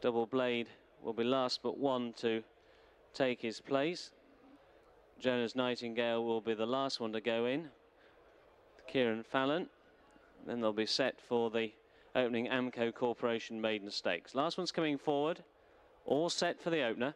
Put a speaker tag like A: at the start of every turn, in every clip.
A: Double Blade will be last but one to take his place. Jonas Nightingale will be the last one to go in. Kieran Fallon. Then they'll be set for the opening AMCO Corporation Maiden Stakes. Last one's coming forward. All set for the opener.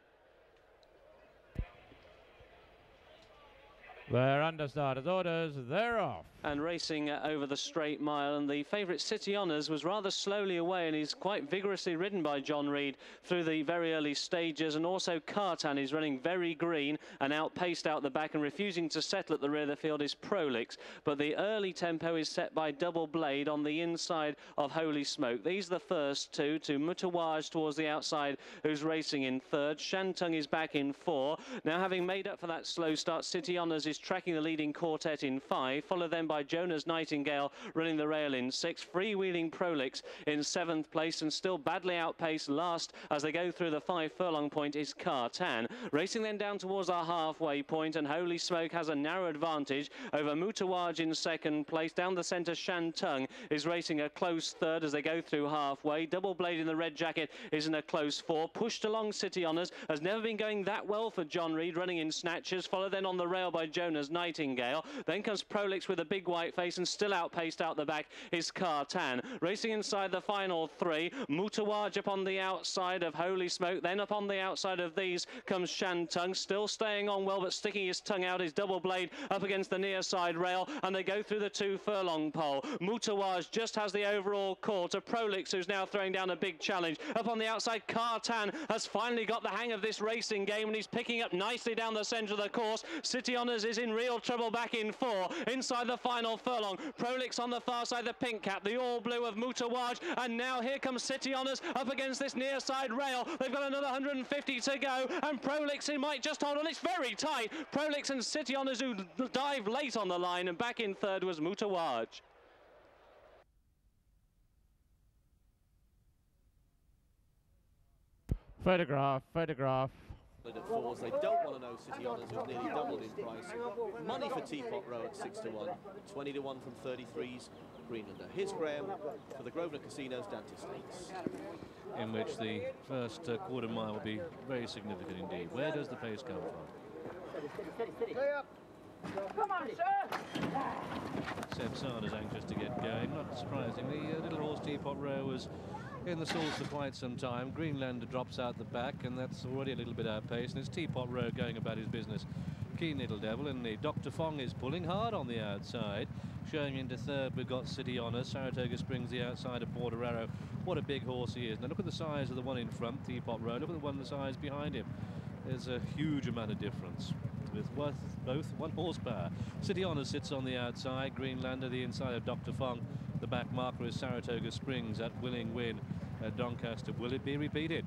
B: They're under starters orders, they're off.
A: And racing over the straight mile, and the favourite City Honours was rather slowly away, and he's quite vigorously ridden by John Reid through the very early stages. And also Cartan is running very green and outpaced out the back, and refusing to settle at the rear of the field is Prolix. But the early tempo is set by Double Blade on the inside of Holy Smoke. These are the first two, to Mutawaj towards the outside, who's racing in third. Shantung is back in four. Now, having made up for that slow start, City Honours is tracking the leading quartet in five, followed then by Jonas Nightingale running the rail in six, freewheeling Prolix in seventh place, and still badly outpaced last as they go through the 5 furlong point is Cartan. Racing then down towards our halfway point, and Holy Smoke has a narrow advantage over Mutawaj in second place. Down the centre, Shantung is racing a close third as they go through halfway. Double Blade in the red jacket is in a close four. Pushed along City Honours, has never been going that well for John Reid, running in snatches, followed then on the rail by Jonas Nightingale. Then comes Prolix with a big white face, and still outpaced out the back is Cartan. Racing inside the final three, Mutawaj up on the outside of Holy Smoke, then up on the outside of these comes Shantung, still staying on well but sticking his tongue out is Double Blade up against the near side rail, and they go through the 2 furlong pole. Mutawaj just has the overall call to Prolix, who's now throwing down a big challenge. Up on the outside, Cartan has finally got the hang of this racing game, and he's picking up nicely down the centre of the course. City Honours is in real trouble back in four. Inside the final furlong, Prolix on the far side, the pink cap, the all blue of Mutawaj, and now here comes City Honours up against this near side rail. They've got another 150 to go, and Prolix might just hold on. It's very tight. Prolix and City Honours, who dive late on the line, and back in third was Mutawaj.
C: Photograph.
D: At fours, they don't want to know City Honours, who've nearly doubled in price. Money for Teapot Row at 6 to 1, 20 to 1 from 33's Greenlander. Here's Graham for the Grosveynor Casinos Dante Stakes,
E: in which the first quarter mile will be very significant indeed. Where does the pace come from?
F: Steady. Come on, sir!
E: Seb Sard is anxious to get going. Not surprisingly, Little Horse Teapot Row was in the stalls for quite some time. Greenlander drops out the back, and that's already a little bit outpaced, and it's Teapot Row going about his business. Keen Little Devil, and the Dr. Fong is pulling hard on the outside. Showing into third, we've got City Honours. Saratoga Springs the outside of Porterarrow. What a big horse he is. Now look at the size of the one in front, Teapot Row. Look at the one the size behind him. There's a huge amount of difference with both 1 horsepower. City Honours sits on the outside, Greenlander the inside of Dr. Fong. The back marker is Saratoga Springs at Willing Win at Doncaster. Will it be repeated?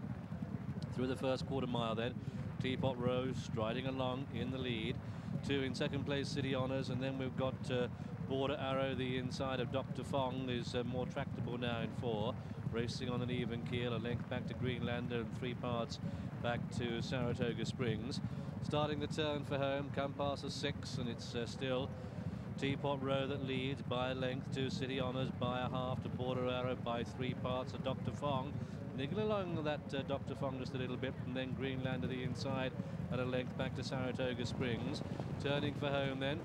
E: Through the first quarter mile then, Teapot Row striding along in the lead. 2 in second place, City Honours, and then we've got Border Arrow, the inside of Dr. Fong, is more tractable now in 4. Racing on an even keel, a length back to Greenlander and 3 parts back to Saratoga Springs. Starting the turn for home, come past the 6, and it's still Teapot Row that leads by a length to City Honours, by a half to Border Arrow, by 3 parts to Dr. Fong. Niggle along that Dr. Fong just a little bit, and then Greenlander the inside at a length back to Saratoga Springs. Turning for home then,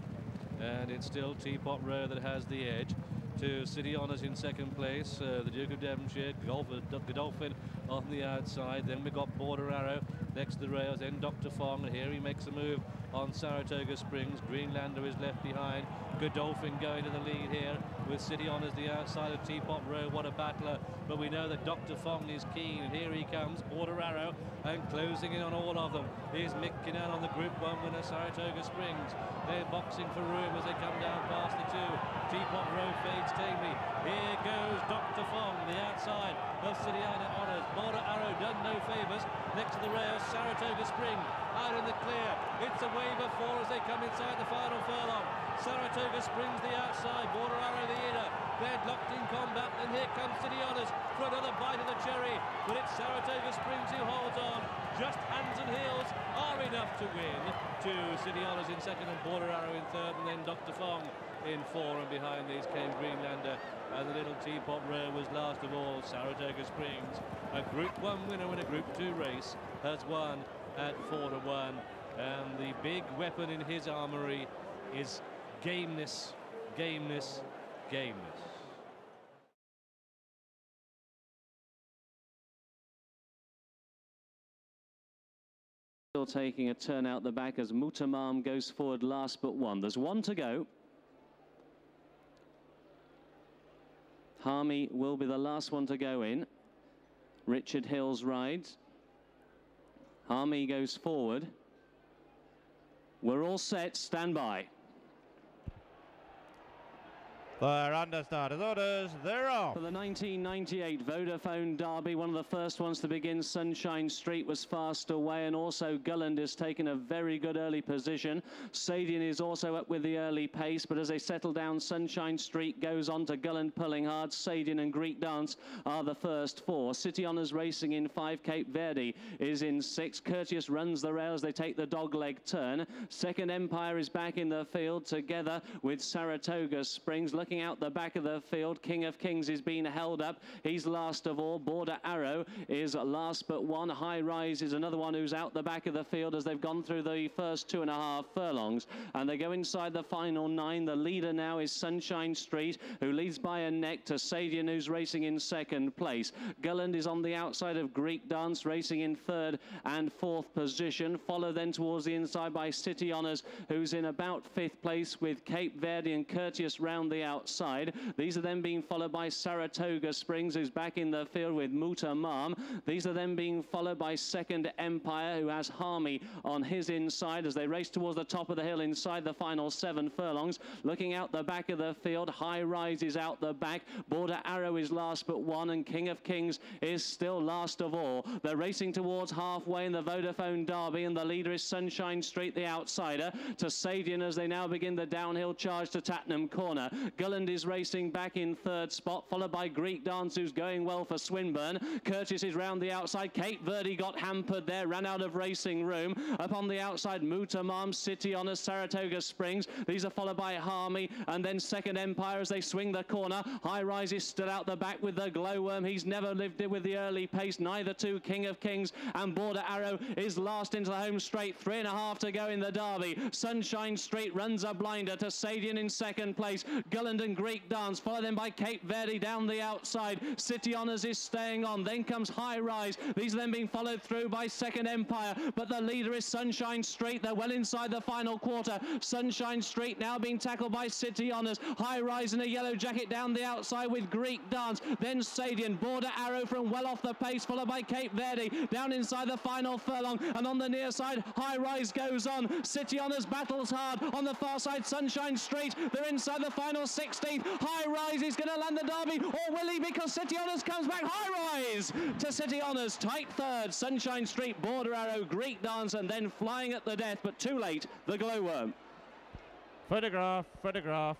E: and it's still Teapot Row that has the edge. To City Honours in second place, the Duke of Devonshire, Godolphin on the outside. Then we've got Border Arrow next to the rails, then Dr. Fong, and here he makes a move on Saratoga Springs. Greenlander is left behind. Godolphin going to the lead here with City Honours the outside of Teapot Row. What a battler, but we know that Dr. Fong is keen, and here he comes, Border Arrow, and closing in on all of them is Mick Kinnan on the Group 1 winner, Saratoga Springs. They're boxing for room as they come down past the 2. Teapot Row fades tamely. Here goes Dr. Fong, the outside of City Honours. Border Arrow done no favours. Next to the rails, Saratoga Spring out in the clear. It's a wave of 4 as they come inside the final furlong. Saratoga Springs the outside, Border Arrow the inner. They're locked in combat, and here comes City Honours for another bite of the cherry. But it's Saratoga Springs who holds on. Just hands and heels are enough to win. To City Honours in second, and Border Arrow in third, and then Dr. Fong in 4, and behind these came Greenlander, and the little Teapot Row was last of all. Saratoga Springs, a Group 1 winner in a Group 2 race, has won at 4-1, and the big weapon in his armoury is gameness, gameness, gameness.
A: Still taking a turn out the back as Mutamam goes forward last but one. There's one to go. Harmy will be the last one to go in. Richard Hills rides. Harmy goes forward. We're all set, stand by.
B: They're under starters' orders, they're off.
A: For the 1998 Vodafone Derby, one of the first ones to begin, Sunshine Street was fast away, and also Gulland has taken a very good early position. Sadian is also up with the early pace, but as they settle down, Sunshine Street goes on to Gulland pulling hard. Sadian and Greek Dance are the first four. City Honours racing in 5. Cape Verde is in 6. Courteous runs the rails. They take the dogleg turn. Second Empire is back in the field together with Saratoga Springs. Looking out the back of the field, King of Kings is being held up. He's last of all. Border Arrow is last but one. High Rise is another one who's out the back of the field as they've gone through the first 2.5 furlongs, and they go inside the final 9. The leader now is Sunshine Street, who leads by a neck to Sadian, who's racing in 2nd place. Gulland is on the outside of Greek Dance, racing in 3rd and 4th position. Follow then towards the inside by City Honours, who's in about 5th place, with Cape Verde and Courteous round the outside. These are then being followed by Saratoga Springs, who's back in the field with Mutamam. These are then being followed by Second Empire, who has Harmy on his inside as they race towards the top of the hill inside the final 7 furlongs. Looking out the back of the field, High Rise is out the back. Border Arrow is last but one, and King of Kings is still last of all. They're racing towards halfway in the Vodafone Derby, and the leader is Sunshine Street, the outsider, to Sadian as they now begin the downhill charge to Tattenham Corner. Gulland is racing back in 3rd spot, followed by Greek Dance, who's going well for Swinburne. Courteous is round the outside. Cape Verde got hampered there, ran out of racing room. Up on the outside, Mutamam, City Honours, Saratoga Springs. These are followed by Harmy, and then Second Empire as they swing the corner. High Rise is still out the back with the Glowworm. He's never lived it with the early pace. Neither to King of Kings, and Border Arrow is last into the home straight. 3.5 to go in the Derby. Sunshine Street runs a blinder to Sadian in 2nd place. Gulland and Greek Dance, follow them by Cape Verde down the outside. City Honours is staying on. Then comes High Rise. These are then being followed through by Second Empire, but the leader is Sunshine Street. They're well inside the final quarter. Sunshine Street now being tackled by City Honours. High Rise in a yellow jacket down the outside with Greek Dance. Then Sadian. Border Arrow from well off the pace, followed by Cape Verde down inside the final furlong, and on the near side, High Rise goes on. City Honours battles hard on the far side. Sunshine Street, they're inside the final 16th. High Rise is going to land the Derby, or will he, because City Honours comes back. High Rise to City Honours, tight 3rd. Sunshine Street, Border Arrow, Greek Dance, and then flying at the death, but too late, the Glowworm.
B: Photograph, photograph.